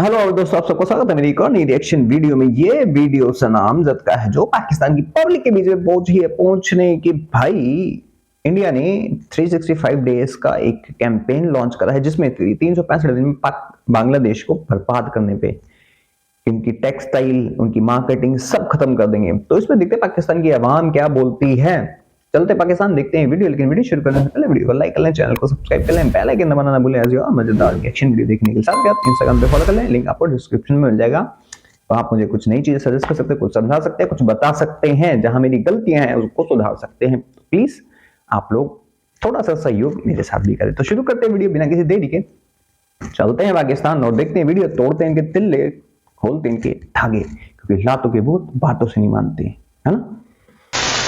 Hello और दोस्तों, आप सबको स्वागत है मेरी एक और नई रिएक्शन वीडियो में। ये वीडियो नामजद का है जो पाकिस्तान की पब्लिक के बीच में पहुंची है, पहुंचने की भाई इंडिया ने 365 डेज का एक कैंपेन लॉन्च करा है जिसमें 365 दिन में बांग्लादेश को बर्बाद करने पे इनकी टेक्सटाइल, उनकी मार्केटिंग सब खत्म कर देंगे। तो इसमें देखते पाकिस्तान की आवाम क्या बोलती है। चलते पाकिस्तान देखते हैं वीडियो, लेकिन वीडियो शुरू करने से पहले वीडियो को लाइक कर लें, चैनल को सब्सक्राइब कर लें, बेल आइकन दबाना ना भूलें। ऐसी और मजेदार रिएक्शन वीडियो देखने के साथ आप इंस्टाग्राम पे फॉलो कर लें, लिंक आपको डिस्क्रिप्शन में मिल जाएगा। तो आप मुझे कुछ नई चीजें सजेस्ट कर सकते हैं, कुछ समझा सकते हैं, कुछ बता सकते हैं, जहां मेरी गलतियां हैं उसको सुधार सकते हैं। तो प्लीज आप लोग थोड़ा सा सहयोग मेरे साथ भी करें। तो शुरू करते हैं वीडियो बिना किसी देरी के। चलते हैं पाकिस्तान और देखते हैं वीडियो, तोड़ते हैं इनके तिल्ले, खोलते हैं इनके धागे, क्योंकि लातों के भूत बातों से नहीं मानते, है ना।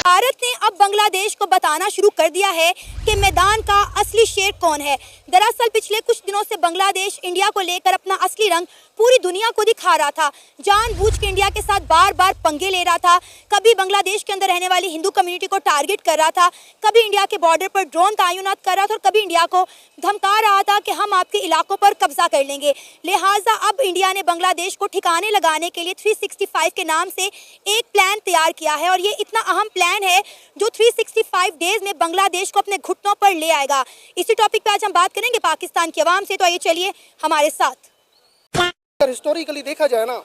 भारत ने अब बांग्लादेश को बताना शुरू कर दिया है कि मैदान का असली शेर कौन है। दरअसल पिछले कुछ दिनों से बांग्लादेश इंडिया को लेकर अपना असली रंग पूरी दुनिया को दिखा रहा था। जानबूझ के इंडिया के साथ बार बार पंगे ले रहा था। कभी बांग्लादेश के अंदर रहने वाली हिंदू कम्युनिटी को टारगेट कर रहा था, कभी इंडिया के बॉर्डर पर ड्रोन तैनात कर रहा था और कभी इंडिया को धमका रहा था कि हम आपके इलाकों पर कब्जा कर लेंगे। लिहाजा अब इंडिया ने बांग्लादेश को ठिकाने लगाने के लिए 365 के नाम से एक प्लान तैयार किया है और ये इतना अहम प्लान है जो 365 डेज में बांग्लादेश को अपने घुटनों पर ले आएगा। इसी टॉपिक पे आज हम बात करेंगे पाकिस्तान की आवाम से। तो आइए चलिए हमारे साथ। हिस्टोरिकली देखा जाए ना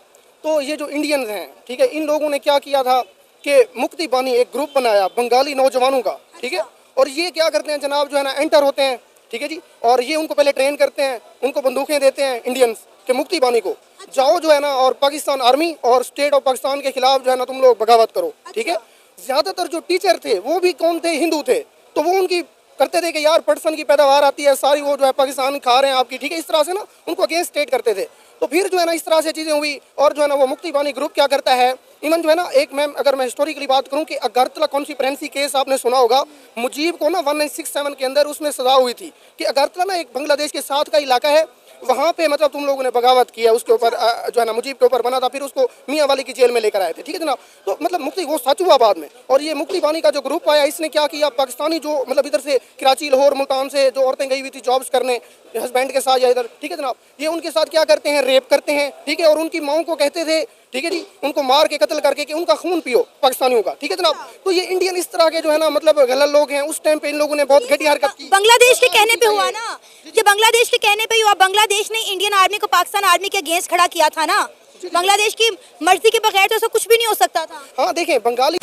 तो ये जो इंडियंस हैं, ठीक है, इन लोगों ने क्या किया था कि मुक्ति बानी एक ग्रुप बनाया बंगाली नौजवानों का, ठीक है, और ये क्या करते हैं जनाब, जो है ना एंटर होते हैं, ठीक है जी, और ये उनको पहले ट्रेन करते हैं, उनको बंदूकें देते हैं इंडियंस के मुक्ति बानी को, जाओ जो है ना और पाकिस्तान आर्मी और स्टेट ऑफ पाकिस्तान के खिलाफ जो है ना तुम लोग बगावत करो, ठीक है। ज्यादातर जो टीचर थे वो भी कौन थे, हिंदू थे, तो वो उनकी करते थे कि यार पर्सन की पैदावार आती है सारी, वो जो है पाकिस्तान खा रहे हैं आपकी, ठीक है, इस तरह से ना उनको अगेंस्ट स्टेट करते थे। तो फिर जो है ना इस तरह से चीज़ें हुई और जो है ना वो मुक्ति बानी ग्रुप क्या करता है, इवन जो है ना एक मैम, अगर मैं हिस्टोरिकली बात करूं कि अगरतला कॉन्स्पिरेंसी केस आपने सुना होगा, मुजीब को ना 1967 के अंदर उसमें सजा हुई थी कि अगरतला ना एक बांग्लादेश के साथ का इलाका है, वहाँ पे मतलब तुम लोगों ने बगावत किया, उसके ऊपर जो है ना मुजीब के ऊपर बना था, फिर उसको मियाँ वाली की जेल में लेकर आए थे, ठीक है जनाब। तो मतलब मुक्ति वो सच हुआ बाद में। और ये मुक्ति बानी का जो ग्रुप आया, इसने क्या किया, पाकिस्तानी जो मतलब इधर से कराची, लाहौर, मुल्तान से जो औरतें गई हुई थी जॉब्स करने हस्बैंड के साथ या इधर, ठीक है जनाब, ये उनके साथ क्या करते हैं, रेप करते हैं, ठीक है, और उनकी माओं को कहते थे, ठीक है जी, उनको मार के कत्ल करके कि उनका खून पियो पाकिस्तानियों का, ठीक है जनाब। तो ये इंडियन इस तरह के जो है ना मतलब गलत लोग हैं। उस टाइम पे इन लोगों ने बहुत घटिया हरकत की। बांग्लादेश के कहने पे हुआ ना, ये बांग्लादेश के कहने पे हुआ। बांग्लादेश ने इंडियन आर्मी को पाकिस्तान आर्मी के अगेंस्ट खड़ा किया था ना। बांग्लादेश की मर्जी के बगैर तो ऐसा कुछ भी नहीं हो सकता था। हाँ देखें, बंगाली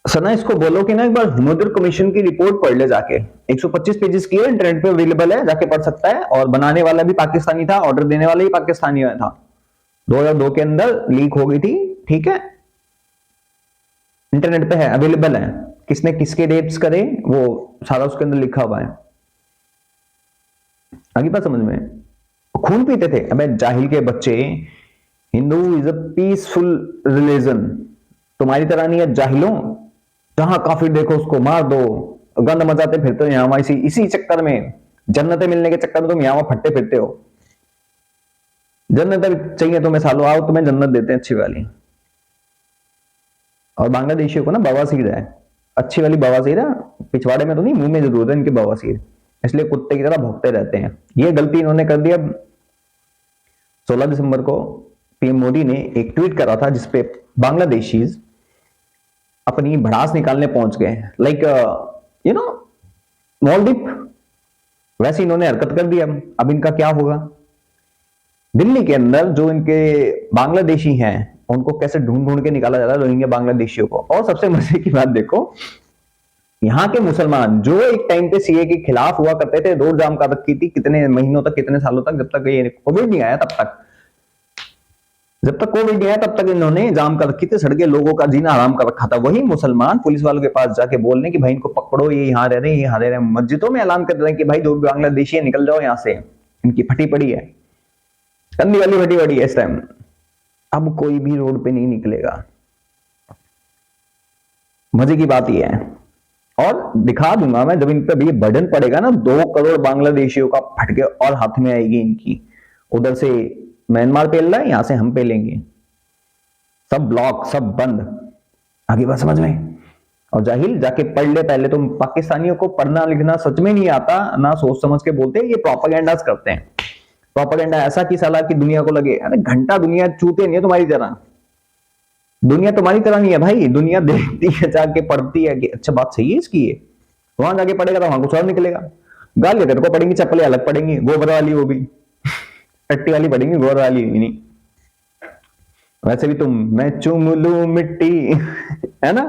सना इसको बोलो कि ना एक बार हुमदुर कमीशन की रिपोर्ट पढ़ ले जाके, 125 पेजेस की है, इंटरनेट पे अवेलेबल है, जाके पढ़ सकता है। और बनाने वाला भी पाकिस्तानी था, ऑर्डर देने वाला ही पाकिस्तानी था, 2002 के अंदर लीक हो गई थी, ठीक है, इंटरनेट पे है, अवेलेबल है, किसने किसके रेप्स करे वो सारा उसके अंदर लिखा हुआ है। आगे बात समझ में, खून पीते थे। अबे जाहिल के बच्चे, Hindu is a peaceful religion, तुम्हारी तरह नहीं है जाहिलों, जहां काफिर देखो उसको मार दो, गंद मचाते फिरते हो यहाँ इसी चक्कर में, जन्नतें मिलने के चक्कर में तुम यहाँ फटते फिरते हो। जन्नत चाहिए तुम्हें, सालों आओ तुम्हें जन्नत देते हैं अच्छी वाली। और बांग्लादेशियों को ना बवासीर है, अच्छी वाली बवासीर है, पिछवाड़े में तो नहीं, मुंह में जरूर है इनके बवासीर, इसलिए कुत्ते की तरह भौंकते रहते हैं। ये गलती इन्होंने कर दी। अब 16 दिसंबर को पीएम मोदी ने एक ट्वीट करा था जिसपे बांग्लादेशीज अपनी भड़ास निकालने पहुंच गए, लाइक यू नो मॉलदीप, वैसे इन्होंने हरकत कर दी। अब इनका क्या होगा। दिल्ली के अंदर जो इनके बांग्लादेशी हैं उनको कैसे ढूंढ ढूंढ के निकाला जा रहा है, रोहिंग्या बांग्लादेशियों को। और सबसे मजे की बात देखो, यहाँ के मुसलमान जो एक टाइम पे सीए के खिलाफ हुआ करते थे, रोड जाम कर रखी थी कितने महीनों तक, कितने सालों तक, जब तक ये कोविड नहीं आया तब तक, जब तक कोविड नहीं आया तब तक इन्होंने जाम कर रखी थी, सड़कें, लोगों का जीना हराम कर रखा था। वही मुसलमान पुलिस वालों के पास जाके बोलने कि भाई इनको पकड़ो, ये यहाँ रह रहे हैं, ये यहाँ रह रहे हैं। मस्जिदों में ऐलान कर रहे हैं कि भाई जो भी बांग्लादेशी है निकल जाओ यहाँ से, इनकी फटी पड़ी है, कंदी वाली फटी पड़ी है इस टाइम। अब कोई भी रोड पे नहीं निकलेगा। मजे की बात यह है, और दिखा दूंगा मैं जब इन पे भी बर्डन पड़ेगा ना, 2 करोड़ बांग्लादेशियों का फटके और हाथ में आएगी इनकी। उधर से म्यांमार पेल रहा है, यहां से हम पे लेंगे, सब ब्लॉक, सब बंद। आगे बात समझ में। और जाहिल जाके पढ़ ले पहले। तो पाकिस्तानियों को पढ़ना लिखना सच में नहीं आता, ना सोच समझ के बोलते, ये प्रोपेगेंडास करते हैं। प्रोपेगेंडा ऐसा कि साला की दुनिया को लगे अरे घंटा दुनिया चूते नहीं है तुम्हारी तरह, दुनिया तुम्हारी तरह नहीं है भाई, दुनिया देखती है जाके पढ़ती है कि अच्छा बात सही है इसकी, है वहां जाके पढ़ेगा तो वहां कुछ और निकलेगा। गालियां तेरे को पड़ेंगी, चप्पलें अलग पड़ेंगी, गोबर वाली वो भी टट्टी वाली पड़ेंगी, गोबर वाली नहीं। वैसे भी तुम मैं चूम लूं मिट्टी है ना।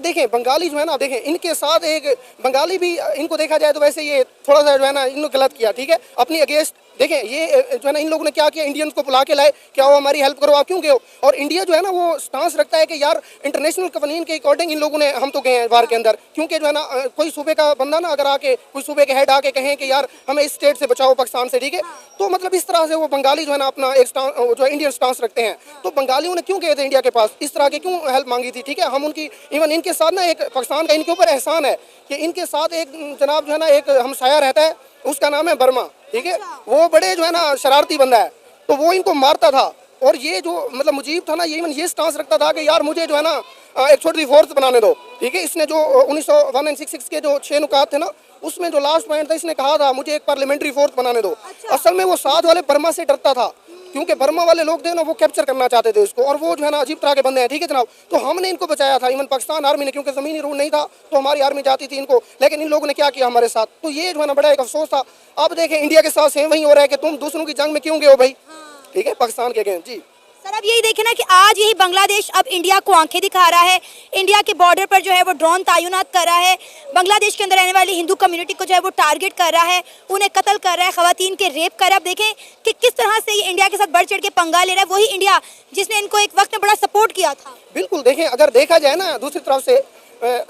देखें बंगाली जो है ना, देखें इनके साथ एक बंगाली भी, इनको देखा जाए तो वैसे ये थोड़ा सा जो है ना इन्होंने गलत किया, ठीक है, अपनी अगेंस्ट। देखें ये जो है ना इन लोगों ने क्या किया, इंडियंस को बुला के लाए, क्या वो हमारी हेल्प करो, आप क्यों गए हो। और इंडिया जो है ना वो स्टांस रखता है कि यार इंटरनेशनल कवानीन के अकॉर्डिंग इन लोगों ने, हम तो गए हैं बाहर के अंदर, क्योंकि जो है ना कोई सूबे का बंदा ना अगर आके, कोई सूबे के हेड आके कहें कि यार हमें इस स्टेट से बचाओ पाकिस्तान से, ठीक है, तो मतलब इस तरह से वो बंगाली जो है ना अपना एक जो है इंडियन स्टांस रखते हैं। तो बंगालियों ने क्यों गए थे इंडिया के पास, इस तरह के क्यों हेल्प मांगी थी, ठीक है। हम उनकी इवन इनके साथ ना एक पाकिस्तान का इनके ऊपर एहसान है कि इनके साथ एक जनाब जो है ना एक हमसाया रहता है, उसका नाम है बर्मा, ठीक है, वो बड़े जो है ना शरारती बंदा है, तो वो इनको मारता था। और ये जो मतलब मुजीब था ना, ये इवन ये स्टांस रखता था कि यार मुझे जो है ना एक छोटी फोर्स बनाने दो, ठीक है। इसने जो 1966 के जो 6 नुकात थे ना, उसमें जो लास्ट पॉइंट था, इसने कहा था मुझे एक पार्लियामेंट्री फोर्स बनाने दो। असल में वो साथ वाले बर्मा से डरता था, क्योंकि बर्मा वाले लोग थे ना वो कैप्चर करना चाहते थे उसको, और वो जो है ना अजीब तरह के बंदे हैं, ठीक है जनाब। तो हमने इनको बचाया था, इवन पाकिस्तान आर्मी ने, क्योंकि ज़मीनी रूल नहीं था तो हमारी आर्मी जाती थी इनको, लेकिन इन लोगों ने क्या किया हमारे साथ, तो ये जो है ना बड़ा एक अफसोस था। अब देखें इंडिया के साथ सेम वही हो रहा है कि तुम दूसरों की जंग में क्यों गए हो भाई, ठीक है, पाकिस्तान के अगेंस्ट। जी सर अब यही देखे ना कि आज यही बांग्लादेश अब इंडिया को आंखें दिखा रहा है, इंडिया के बॉर्डर पर जो है वो ड्रोन तैनात कर रहा है, बांग्लादेश के अंदर रहने वाली हिंदू कम्युनिटी को जो है वो टारगेट कर रहा है, उन्हें कत्ल कर रहा है, खवातीन के रेप कर रहा है। अब देखें कि किस तरह से ये इंडिया के साथ बढ़ चढ़ के पंगा ले रहा है, वही इंडिया जिसने इनको एक वक्त में बड़ा सपोर्ट किया था। बिल्कुल, देखें अगर देखा जाए ना दूसरी तरफ से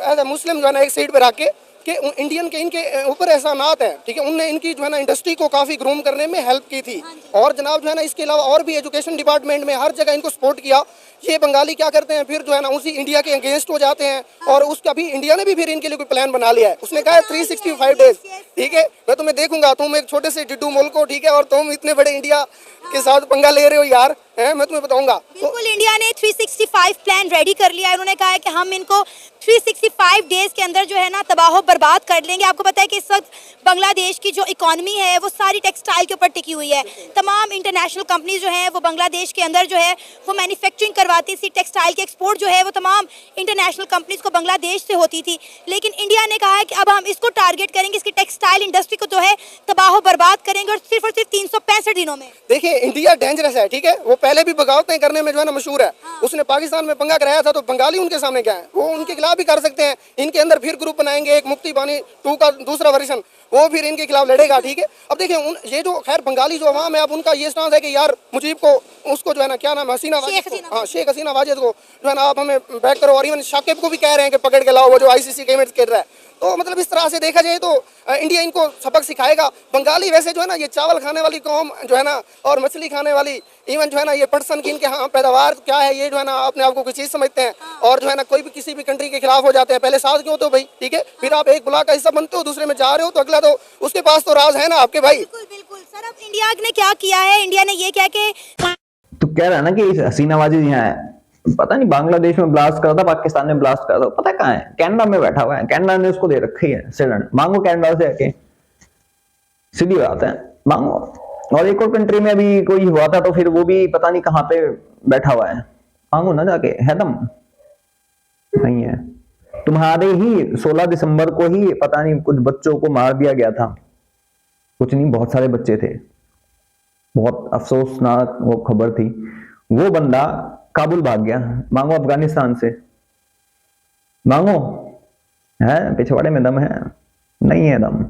एज ए मुस्लिम जो है ना एक साइड पे रख के इंडियन के इनके ऊपर एहसानात हैं, ठीक है, उनने इनकी जो है ना इंडस्ट्री को काफ़ी ग्रूम करने में हेल्प की थी। और जनाब जो है ना इसके अलावा और भी एजुकेशन डिपार्टमेंट में हर जगह इनको सपोर्ट किया। ये बंगाली क्या करते हैं फिर जो है ना उसी इंडिया के अगेंस्ट हो जाते हैं, और उसका भी इंडिया ने भी फिर इनके लिए कोई प्लान बना लिया है। उसने कहा है 365 डेज, ठीक है, मैं तुम्हें देखूंगा, तुम एक छोटे से डिड्डू मुल्क हो, ठीक है, और तुम इतने बड़े इंडिया के साथ पंगा ले रहे हो यार, है, मैं तुम्हें बताऊंगा। बिल्कुल, इंडिया ने 365 प्लान रेडी कर लिया है। उन्होंने कहा है कि हम इनको 365 डेज के अंदर जो है ना तबाह बर्बाद कर लेंगे। आपको पता है कि इस वक्त बांग्लादेश की जो इकॉनमी है वो सारी टेक्सटाइल के ऊपर टिकी हुई है। तमाम इंटरनेशनल कंपनीज जो हैं वो बांग्लादेश के अंदर जो है वो मैन्युफैक्चरिंग करवाती थी, टेक्सटाइल के एक्सपोर्ट जो है वो तमाम इंटरनेशनल कंपनीज को बांग्लादेश से होती थी। लेकिन इंडिया ने कहा है कि अब हम इसको टारगेट करेंगे, इसकी टेक्सटाइल इंडस्ट्री को जो है तबाह बर्बाद करेंगे, और सिर्फ 365 दिनों में। देखिए इंडिया डेंजरस है, ठीक है, वो पहले भी बगावतें करने में जो है ना मशहूर है। उसने पाकिस्तान में पंगा कराया था तो बंगाली उनके सामने क्या है, वो उनके खिलाफ भी कर सकते हैं। इनके अंदर फिर ग्रुप बनाएंगे, एक मुक्ति बानी 2 का दूसरा वर्जन, वो फिर इनके खिलाफ लड़ेगा, ठीक है। अब देखिए ये जो खैर बंगाली जो अवाम है, अब उनका ये स्टांस है कि यार मुजीब को, उसको जो है ना क्या नाम है, हसीना वाजिद को, हाँ शेख हसीना वाजिद को जो है ना आप हमें बैक करो, और इवन शाकिब को भी कह रहे हैं कि पकड़ के लाओ, वो जो ICC गेम्स खेल रहा है। तो मतलब इस तरह से देखा जाए तो इंडिया इनको सबक सिखाएगा। बंगाली वैसे जो है ना ये चावल खाने वाली कौम जो है ना, और मछली खाने वाली, इवन जो है ना ये पर्सन की इनके हाँ पैदावार क्या है, ये जो है ना अपने आप को कोई चीज़ समझते हैं, और जो है ना कोई भी किसी भी कंट्री के खिलाफ हो जाते हैं। पहले साथ क्यों होते हो भाई, ठीक है, फिर आप एक ब्लॉक का हिस्सा बनते हो, दूसरे में जा रहे हो तो अगला तो उसके पास तो राज है ना आपके भाई। बिल्कुल बिल्कुल सर, अब इंडिया ने क्या किया है, इंडिया ने ये क्या कि तो कह रहा है ना कि हसीना वाजिद यहाँ है, पता नहीं बांग्लादेश में ब्लास्ट करा था, पाकिस्तान में ब्लास्ट करा था, पता कहाँ है, कनाडा में बैठा हुआ है, कनाडा ने उसको दे रखी है सिलेंडर, मांगो कनाडा से आके, सीधी बात है, मांगो। और एक और कंट्री में भी कोई हुआ था तो फिर वो भी पता नहीं कहाँ पे बैठा हुआ है, मांगो ना जाके, है दम नहीं है। तुम्हारे ही 16 दिसंबर को ही पता नहीं कुछ बच्चों को मार दिया गया था, कुछ नहीं बहुत सारे बच्चे थे, बहुत अफसोसनाक वो खबर थी। वो बंदा काबुल भाग गया, मांगो अफगानिस्तान से, मांगो, है पिछवाड़े में दम है, नहीं है दम।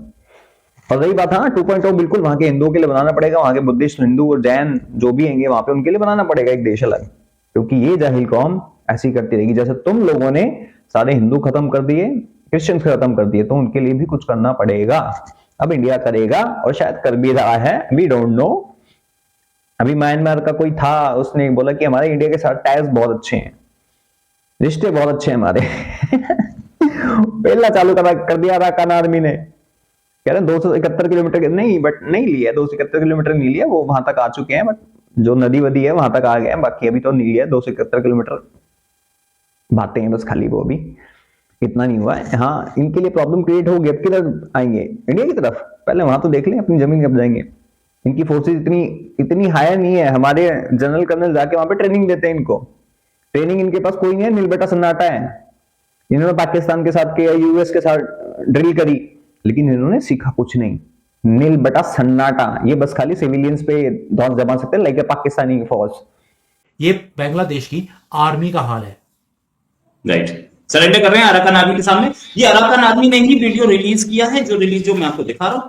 और रही बात, हाँ 2.0 बिल्कुल वहां के हिंदुओं के लिए बनाना पड़ेगा, वहां के बुद्धिस्ट, हिंदू और जैन जो भी होंगे वहां पे उनके लिए बनाना पड़ेगा एक देश अलग, क्योंकि ये जाहिल कौम ऐसी करती रहेगी। जैसे तुम लोगों ने सारे हिंदू खत्म कर दिए, क्रिश्चियंस खत्म कर दिए, तो उनके लिए भी कुछ करना पड़ेगा। अब इंडिया करेगा और शायद कर भी रहा है, वी डोंट नो। अभी म्यांमार का कोई था, उसने बोला कि हमारे इंडिया के साथ टाइज बहुत अच्छे हैं, रिश्ते बहुत अच्छे हैं हमारे पहला चालू कर दिया अराकान आर्मी ने, कह रहे 271 किलोमीटर नहीं, बट नहीं लिया, 271 किलोमीटर नहीं लिया, वो वहां तक आ चुके हैं, बट जो नदी वदी है वहां तक आ गए हैं, बाकी अभी तो नहीं लिया। 271 किलोमीटर बातें हैं बस खाली, वो भी इतना नहीं हुआ है। हाँ इनके लिए प्रॉब्लम क्रिएट होगी, अब किधर आएंगे, इंडिया की तरफ, पहले वहां तो देख लें अपनी जमीन कब जाएंगे। इनकी फोर्सेस इतनी इतनी हायर नहीं है, हमारे जनरल कर्नल जाके वहां पे ट्रेनिंग देते हैं इनको, ट्रेनिंग इनके पास कोई नहीं है, नील बेटा सन्नाटा है। इन्होंने पाकिस्तान के साथ किया, यूएस के साथ ड्रिल करी, लेकिन इन्होंने सीखा कुछ नहीं, नील बेटा सन्नाटा। ये बस खाली सिविलियंस पे दौर जमा सकते हैं, लाइक पाकिस्तानी फौज। ये बांग्लादेश की आर्मी का हाल है। राइट, सरेंडर कर रहे हैं अराकान आर्मी के सामने। ये अराकान आर्मी ने ही वीडियो रिलीज किया है, जो मैं आपको दिखा रहा हूं।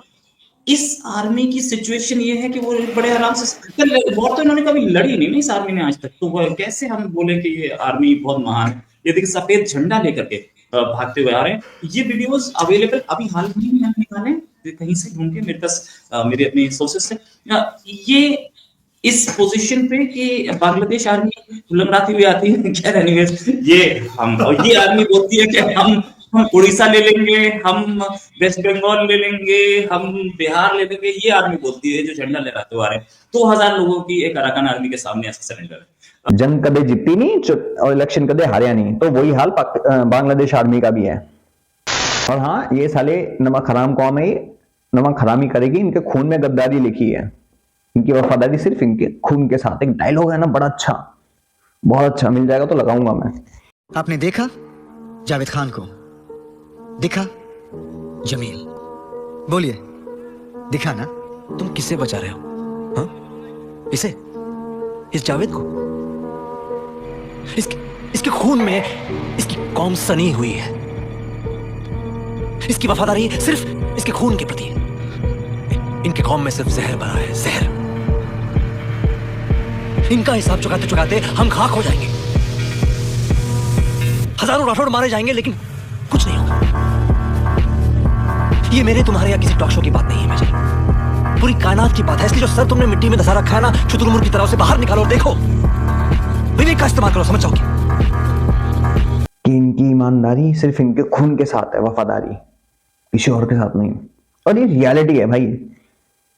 इस आर्मी की सिचुएशन ये है कि वो बड़े आराम से वॉर तो इन्होंने कभी लड़ी नहीं इस आर्मी ने आज तक, तो कैसे हम बोले कि ये आर्मी बहुत महान है। ये देखिए सफेद झंडा लेकर के भागते हुए आ रहे हैं। ये वीडियोस अवेलेबल अभी हाल ही में मैंने निकाले कहीं से ढूंढ के, मेरे पास मेरे अपने सोर्सेस से। ये इस पोजीशन पे कि बांग्लादेश आर्मी लंगड़ाती हुई आती है, खैर एनीवेज, ये आर्मी बोलती है कि हम उड़ीसा ले लेंगे, हम वेस्ट बंगाल ले लेंगे, हम बिहार ले लेंगे। ये आर्मी बोलती है जो झंडा लहराते हुए आ रहे हैं। 2000 लोगों की एक अराकान आर्मी के सामने ऐसा सरेंडर है। जंग कदे जीती नहीं और इलेक्शन कदे हारिया नहीं, तो वही हाल बांग्लादेश आर्मी का भी है। और हाँ, ये साले नमक हराम कौम है, नमक हरामी करेगी, इनके खून में गद्दारी लिखी है, इनकी वफादारी सिर्फ इनके खून के साथ। एक डायलॉग है ना बड़ा अच्छा, बहुत अच्छा, मिल जाएगा तो लगाऊंगा मैं। आपने देखा जावेद खान को, दिखा जमील, बोलिए दिखा ना? तुम किसे बचा रहे हो? हाँ? इसे, इस जावेद को? इसके खून में इसकी कौम सनी हुई है। इसकी वफादारी सिर्फ इसके खून के प्रति। इनके कौम में सिर्फ जहर भरा है, जहर। इनका हिसाब चुकाते चुकाते हम खाक हो जाएंगे। हजारों राठौड़ मारे जाएंगे, लेकिन कुछ नहीं होगा। ये मेरे तुम्हारे या किसी टॉक शो की बात नहीं है मेजर, पूरी कायनात की बात है। इसलिए जो सर तुमने मिट्टी में धसा रखा है ना, शुतुरमुर्ग की तरह उसे बाहर निकालो और देखो, विवेक का इस्तेमाल करो, समझ जाओगे कि इनकी ईमानदारी सिर्फ इनके खून के साथ है, वफादारी किसी और के साथ नहीं। और ये रियलिटी है भाई।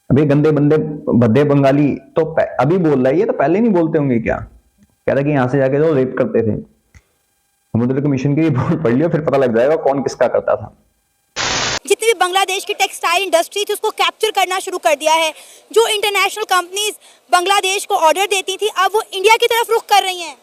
अभी गंदे बंदे भद्दे बंगाली तो अभी बोल रहा है, ये तो पहले नहीं बोलते होंगे क्या? कह रहा कि यहां से जाके जो रेप करते थे। समुद्र कमीशन की रिपोर्ट पढ़ लियो, फिर पता लग जाएगा कौन किसका करता था। जितनी भी बांग्लादेश की टेक्सटाइल इंडस्ट्री थी उसको कैप्चर करना शुरू कर दिया है। जो इंटरनेशनल कंपनीज बांग्लादेश को ऑर्डर देती थी, अब वो इंडिया की तरफ रुख कर रही हैं।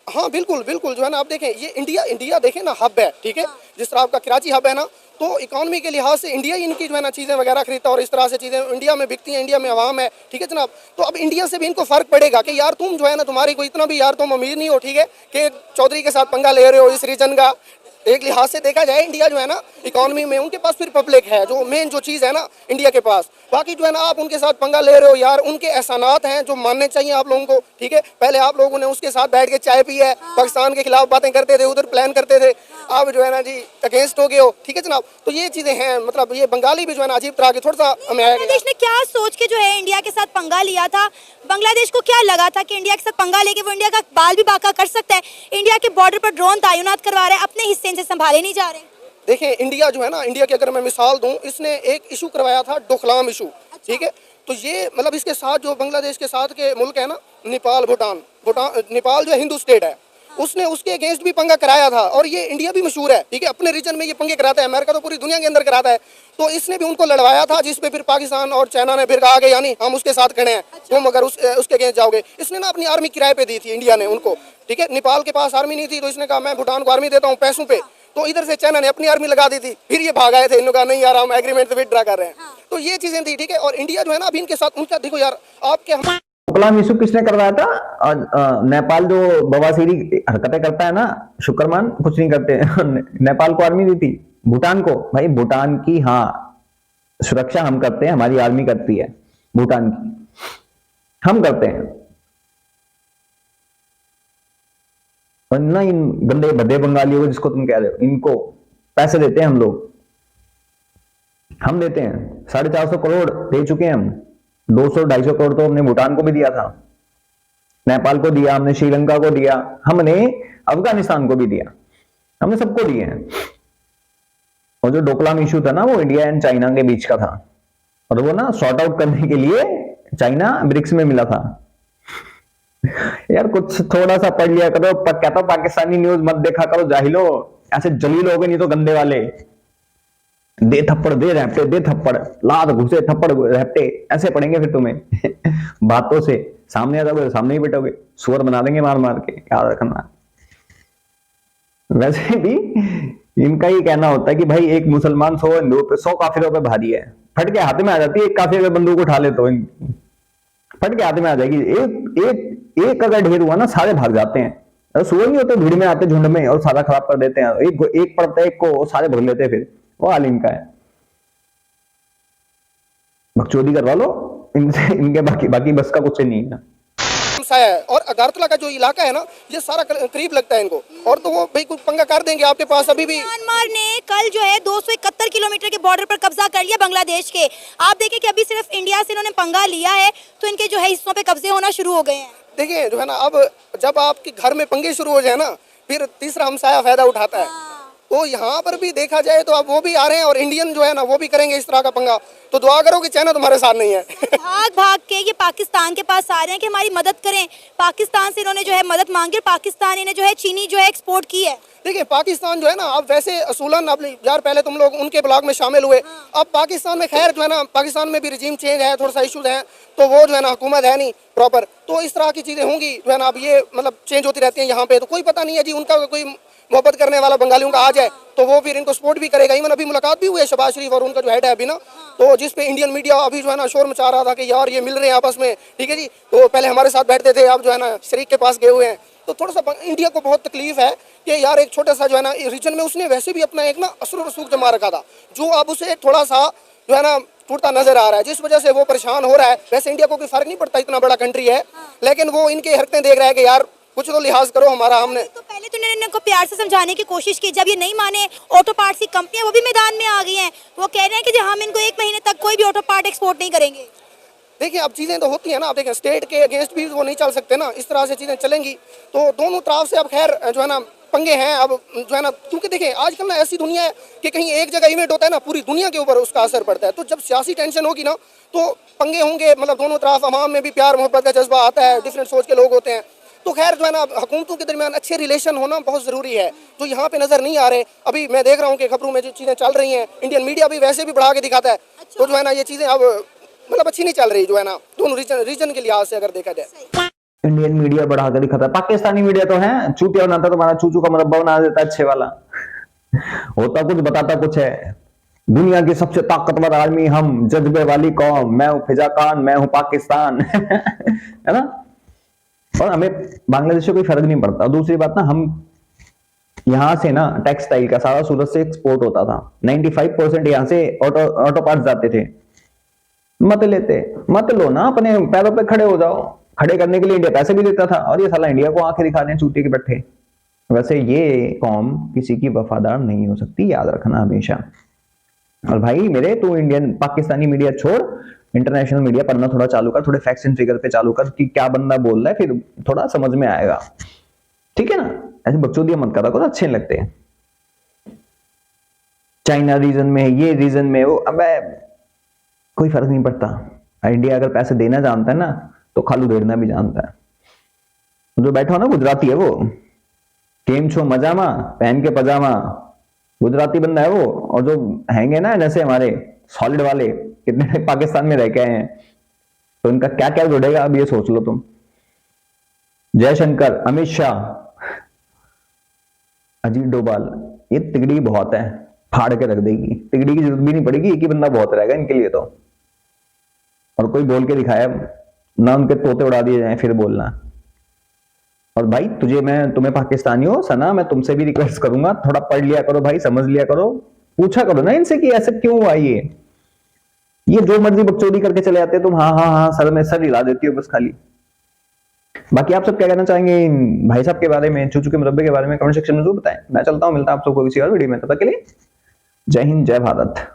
हाँ बिल्कुल बिल्कुल, जो है ना आप देखें, ये इंडिया देखें ना हब है, ठीक है। जिस तरह आपका कराची हब है ना, तो इकोनॉमी के लिहाज से इंडिया ही इनकी जो है ना चीज़ें वगैरह खरीदता है और इस तरह से चीज़ें इंडिया में बिकती हैं, इंडिया में आवाम है, ठीक है जनाब। तो अब इंडिया से भी इनको फर्क पड़ेगा कि यार तुम जो है ना, तुम्हारी कोई इतना भी यार तुम अमीर नहीं हो, ठीक है, कि चौधरी के साथ पंगा ले रहे हो इस रीजन का। एक लिहाज से देखा जाए इंडिया जो है ना इकोनॉमी में, उनके पास फिर पब्लिक है, जो मेन जो चीज़ है ना इंडिया के पास। बाकी जो है ना आप उनके साथ पंगा ले रहे हो यार, उनके एहसानात हैं जो मानने चाहिए आप लोगों को, ठीक है। पहले आप लोगों ने उसके साथ बैठ के चाय पी है, पाकिस्तान के खिलाफ बातें करते थे, उधर प्लान करते थे, आप जो है ना जी अगेंस्ट हो गए हो, ठीक है जनाब। तो ये चीज़ें हैं, मतलब ये बंगाली भी जो है ना अजीब तरह के थोड़ा सा हमें आया। बांग्लादेश ने क्या सोच के जो है इंडिया के साथ पंगा लिया था? बांग्लादेश को क्या लगा था कि इंडिया के साथ पंगा लेके वो इंडिया का बाल भी बांका कर सकता है? इंडिया के बॉर्डर पर ड्रोन तैनात करवा रहे हैं, अपने हिस्से से संभाले नहीं जा रहे। देखें इंडिया जो है ना, इंडिया की अगर मैं मिसाल दूं, इसने एक इशू करवाया था, डोकलाम इशू, ठीक है। तो ये मतलब इसके साथ जो बांग्लादेश के साथ के मुल्क है ना, नेपाल, भूटान, नेपाल जो है हिंदू स्टेट है, उसने उसके अगेंस्ट भी पंगा कराया था। और ये इंडिया भी मशहूर है, ठीक है, अपने रीजन में ये पंगे कराता है। अमेरिका तो पूरी दुनिया के अंदर कराता है, तो इसने भी उनको लड़वाया था, जिस पे फिर पाकिस्तान और चाइना ने फिर कहा कि यानी हम उसके साथ खड़े हैं, तुम अगर उसके अगेंस्ट जाओगे। इसने ना अपनी आर्मी किराए पे दी थी इंडिया ने उनको, ठीक है। नेपाल के पास आर्मी नहीं थी, तो इसने कहा मैं भूटान को आर्मी देता हूँ पैसों पे। तो इधर से चाइना ने अपनी आर्मी लगा दी थी, फिर ये भाग आए थे, इन्होंने कहा नहीं यार हम एग्रीमेंट से विथड्रा कर रहे हैं। तो ये चीजें थी, ठीक है। और इंडिया जो है ना अभी इनके साथ, उनका देखो यार आपके डोकलाम इशू किसने करवाया था? नेपाल जो बवासीरी हरकतें करता है ना, शुक्रमान कुछ नहीं करते नेपाल को आर्मी दी थी, भूटान को। भाई भूटान की हाँ सुरक्षा हम करते हैं, हमारी आर्मी करती है, भूटान की हम करते हैं। और ना इन गंदे भद्दे बंगालियों को जिसको तुम कह रहे हो, इनको पैसे देते हैं हम लोग, हम देते हैं। 450 करोड़ दे चुके हैं हम, 200-250 करोड़ तो हमने भूटान को भी दिया था, नेपाल को दिया हमने, श्रीलंका को दिया हमने, अफगानिस्तान को भी दिया हमने, सबको दिए हैं। और जो डोकलाम इशू था ना, वो इंडिया एंड चाइना के बीच का था, और वो ना सॉर्ट आउट करने के लिए चाइना ब्रिक्स में मिला था। यार कुछ थोड़ा सा पढ़ लिया करो, कहता पाकिस्तानी न्यूज मत देखा करो जाहिलो, ऐसे जलील हो गए नहीं तो गंदे वाले। दे थप्पड़ दे रैपटे, दे थप्पड़, लात घुसे थप्पड़ रैपटे, ऐसे पड़ेंगे फिर तुम्हें बातों से। सामने आ जाओगे सामने ही बैठोगे, सुअर बना देंगे मार मार के, याद रखना। वैसे भी इनका ही कहना होता है कि भाई एक मुसलमान 100 हिंदुओं पे 100 काफिरों पे भारी है। फट के हाथ में आ जाती है, एक काफिर अगर बंदूक उठा ले तो फट के हाथ में आ जाएगी। एक अगर ढेर हुआ ना, सारे भाग जाते हैं। अरे सुअर नहीं होते, भीड़ में आते झुंड में और सारा खराब कर देते हैं। एक पड़ता है एक को, सारे भग लेते हैं। फिर वो हाल इनका है। बकचोदी करवा लो इनसे, इनके बाकी बस का कुछ नहीं है। है और अगारतला का जो इलाका है ना, ये सारा करीब लगता है इनको, और तो वो भाई कुछ पंगा कर देंगे आपके पास। अभी भी म्यांमार ने कल जो है 271 किलोमीटर के बॉर्डर पर कब्जा कर लिया बांग्लादेश के। आप देखें कि अभी सिर्फ इंडिया से इन्होंने पंगा लिया है तो इनके जो है हिस्सों पे कब्जे होना शुरू हो गए हैं। देखिए जो है ना, अब जब आपके घर में पंगे शुरू हो जाए ना, फिर तीसरा हमसाया फायदा उठाता है। तो यहाँ पर भी देखा जाए तो अब वो भी आ रहे हैं और इंडियन जो है ना वो भी करेंगे इस तरह का पंगा। तो दुआ करो कि चाइना तुम्हारे साथ नहीं है। भाग भाग के ये पाकिस्तान के पास आ रहे हैं कि हमारी मदद करें। पाकिस्तान से इन्होंने जो है मदद मांगी और पाकिस्तान इन्हें जो है चीनी जो है एक्सपोर्ट की है। देखिए पाकिस्तान जो है ना, अब वैसे असूलन अब यार पहले तुम लोग उनके ब्लॉग में शामिल हुए, अब पाकिस्तान में खैर जो है ना, पाकिस्तान में भी रिजीम चेंज है, थोड़ा सा इशूज हैं, तो वो जो है ना हुकूमत है नहीं प्रॉपर, तो इस तरह की चीज़ें होंगी जो है ना। अब ये मतलब चेंज होती रहती हैं यहाँ पे, तो कोई पता नहीं है जी, उनका कोई मोहब्बत करने वाला बंगालियों का आ जाए तो वो फिर इनको सपोर्ट भी करेगा। इवन अभी मुलाकात भी हुई है शहबाज शरीफ और उनका जो हेड है अभी ना, तो जिस पे इंडियन मीडिया अभी जो है ना शोर मचा रहा था कि यार ये मिल रहे हैं आपस में, ठीक है जी, तो पहले हमारे साथ बैठते थे, अब जो है ना शरीक के पास गए हुए हैं। तो थोड़ा सा इंडिया को बहुत तकलीफ है कि यार एक छोटा सा जो है ना रीजन में उसने वैसे भी अपना एक ना असर रसूख जमा रखा था, जो अब उसे थोड़ा सा जो है ना टूटता नजर आ रहा है, जिस वजह से वो परेशान हो रहा है। वैसे इंडिया को कोई फर्क नहीं पड़ता, इतना बड़ा कंट्री है, लेकिन वो इनके हरकतें देख रहा है कि यार कुछ तो लिहाज करो हमारा। हमने तो पहले तो इनको प्यार से समझाने की कोशिश की, जब ये नहीं माने, ऑटो पार्ट्स की कंपनियां वो भी मैदान में आ गई हैं। वो कह रहे हैं कि जो हम इनको 1 महीने तक कोई भी ऑटो पार्ट एक्सपोर्ट नहीं करेंगे। देखिए अब चीज़ें तो होती हैं ना, आप देखें स्टेट के अगेंस्ट भी वो नहीं चल सकते ना, इस तरह से चीज़ें चलेंगी तो दोनों तरफ से अब खैर जो है ना पंगे हैं अब जो है ना। क्योंकि देखें आजकल ना ऐसी दुनिया है कि कहीं एक जगह इवेंट होता है ना, पूरी दुनिया के ऊपर उसका असर पड़ता है। तो जब सियासी टेंशन होगी ना तो पंगे होंगे, मतलब दोनों तरफ अवाम में भी प्यार मोहब्बत का जज्बा आता है, डिफरेंट सोच के लोग होते हैं। तो खैर जो है ना हुकूमतों के दरमियान अच्छे रिलेशन होना बहुत ज़रूरी है, जो यहाँ पे नज़र नहीं आ रहे। अभी मैं देख रहा हूँ कि खबरों में जो चीज़ें चल रही हैं, इंडियन मीडिया भी वैसे भी बढ़ा के दिखाता है। तो जो है ना ये चीज़ें अब मतलब अच्छी नहीं चल रही जो है ना, दोनों रीजन के लिहाज से अगर देखा जाए। इंडियन मीडिया बढ़ा कर दिखाता है, पाकिस्तानी मीडिया तो है चूतिया बनाता, तुम्हारा चूचू का मुरब्बा बना देता है अच्छे वाला, होता कुछ बताता कुछ है। दुनिया की सबसे ताकतवर आर्मी हम, जज्बे वाली कौम, मैं हूं फिजा खान, मैं हूं पाकिस्तान है ना। और हमें बांग्लादेश से कोई फर्क नहीं पड़ता। दूसरी बात ना, हम यहां से ना टेक्सटाइल का सारा सूरत से एक्सपोर्ट होता था, 95% यहां से ऑटो पार्ट्स जाते थे। मत लो ना, अपने पैरों पे खड़े हो जाओ। खड़े करने के लिए इंडिया पैसे भी देता था, और ये साला इंडिया को आंखें दिखा रहे हैं चूती के बैठे। वैसे ये कौम किसी की वफादार नहीं हो सकती, याद रखना हमेशा। और भाई मेरे, तू इंडियन पाकिस्तानी मीडिया छोड़, इंटरनेशनल मीडिया पढ़ना थोड़ा चालू कर, थोड़े फैक्ट्स एंड फिगर पे चालू कर कि क्या बंदा बोल रहा है, फिर थोड़ा समझ में आएगा, ठीक है ना। ऐसे बकचोदियां मत करा करो, अच्छे नहीं लगते हैं। चाइना रीजन में, ये रीजन में, वो अब कोई फर्क नहीं पड़ता। इंडिया अगर पैसे देना जानता है ना तो खालू देना भी जानता है। जो बैठा हो ना गुजराती है वो, केम छो मजामा, पहन के पजामा, गुजराती बंदा है वो। और जो हैंगे ना नशे हमारे सॉलिड वाले, कितने पाकिस्तान में रह के आए हैं, तो इनका क्या क्या जुड़ेगा अब ये सोच लो तुम। जयशंकर, अमित शाह, अजीत डोभाल, ये तिगड़ी बहुत है, फाड़ के रख देगी। तिगड़ी की जरूरत भी नहीं पड़ेगी, एक ही बंदा बहुत रहेगा इनके लिए तो। और कोई बोल के दिखाया ना, उनके तोते उड़ा दिए जाए फिर बोलना। और भाई तुम्हें पाकिस्तानी हो सना, मैं तुमसे भी रिक्वेस्ट करूंगा, थोड़ा पढ़ लिया करो भाई, समझ लिया करो, पूछा करो ना इनसे कि ऐसे क्यों हुआ ये जो मर्जी बकचोदी करके चले जाते तुम। हाँ सर में सर हिला देती हो बस खाली। बाकी आप सब क्या कहना चाहेंगे भाई साहब के बारे में, चूचू के मुरब्बे के बारे में, कमेंट सेक्शन में जरूर बताएं। मैं चलता हूं, मिलता हूं आप सबको किसी और वीडियो में, तब तक के लिए जय हिंद, जय भारत।